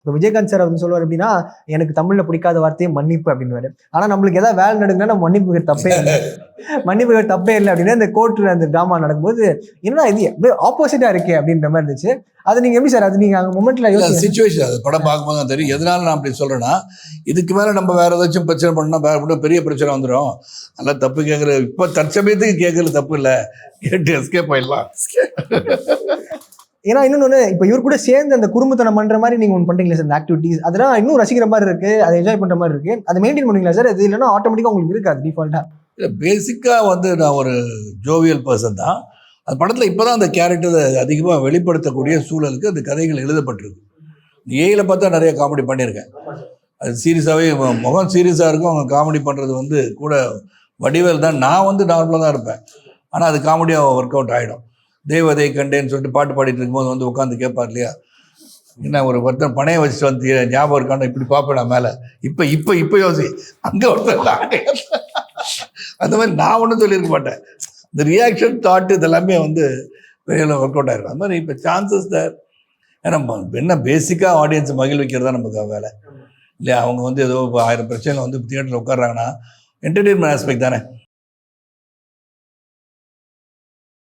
இப்போ விஜயகாந்த் சார் வந்து சொல்லுவார் அப்படின்னா, எனக்கு தமிழ்ல பிடிக்காத வார்த்தையே மன்னிப்பு அப்படின்னுவாரு. ஆனா நம்மளுக்கு ஏதாவது வேலை நடக்குன்னா நம்ம மன்னிப்பு தப்பே இல்லை, மன்னிப்பு தப்பே இல்லை அப்படின்னு அந்த கோர்ட்ல அந்த டிராமா நடக்கும்போது என்ன இது அப்படியே ஆப்போசிட்டா இருக்கே அப்படின்ற மாதிரி இருந்துச்சு. அது நீங்க எப்படி சார், அது நீங்க அங்க மொமெண்ட்ல சிச்சுவேஷன், அது படம் பார்க்கும்போது தான் தெரியும். எதனால நான் அப்படி சொல்றேன்னா, இதுக்கு மேல நம்ம வேற ஏதாச்சும் பிரச்சனை பண்ணா வேற பெரிய பிரச்சனை வந்துடும். நல்லா தப்பு கேட்கற இப்போ தற்சமயத்துக்கு கேட்கறது தப்பு இல்லை, கேட்டு எஸ்கேப் ஆயிடலாம். ஏன்னா இன்னொன்னு இப்போ இவர் கூட சேர்ந்து அந்த குறும்புத்தனம் பண்ற மாதிரி நீங்க ஒன்று பண்றீங்களா சார், இந்த ஆக்டிவிட்டிஸ் அதெல்லாம் இன்னும் ரசிக்கிற மாதிரி இருக்கு, அதை என்ஜாய் பண்ற மாதிரி இருக்கு, அதை மெயின்டைன் பண்ணுவீங்களா சார்? அது இல்லைன்னா ஆட்டோமேட்டிக்கா உங்களுக்கு இருக்காது டிஃபால்ட்டா? இல்லை, பேசிக்காக வந்து நான் ஒரு ஜோவியல் பர்சன் தான். அந்த படத்தில் இப்போ தான் அந்த கேரக்டரை அதிகமாக வெளிப்படுத்தக்கூடிய சூழலுக்கு அந்த கதைகள் எழுதப்பட்டிருக்கு. ஏயில் பார்த்தா நிறைய காமெடி பண்ணியிருக்கேன். அது சீரியஸாகவே முகம் சீரியஸாக இருக்கும், அவங்க காமெடி பண்ணுறது வந்து கூட வடிவேல் தான். நான் வந்து நார்மலாக தான் இருப்பேன், ஆனால் அது காமெடியாக ஒர்க் அவுட் ஆகிடும். தெய்வதை கண்டேன்னு சொல்லிட்டு பாட்டு பாடிட்டு இருக்கும்போது வந்து உட்காந்து கேட்பார் இல்லையா, என்ன ஒரு ஒருத்தன் பணையை வச்சுட்டு வந்து ஞாபகம் இருக்கான்னு இப்படி பார்ப்பேன் நான் மேலே. இப்போ யோசி, அங்கே ஒருத்தர் அந்த மாதிரி நான் ஒன்றும் சொல்லியிருக்க மாட்டேன். இந்த ரியாக்ஷன் தாட்டு இதெல்லாமே வந்து பெரிய ஒர்க் அவுட் ஆகிருக்கும். அது மாதிரி இப்போ சான்சஸ் தான். ஏன்னா என்ன பேசிக்காக ஆடியன்ஸை மகிழ்விக்கிறதா நமக்கு வேலை இல்லையா. அவங்க வந்து ஏதோ 1000 பிரச்சனை வந்து தியேட்டரில் உட்காடுறாங்கன்னா என்டர்டெயின்மெண்ட் ஆஸ்பெக்ட் தானே.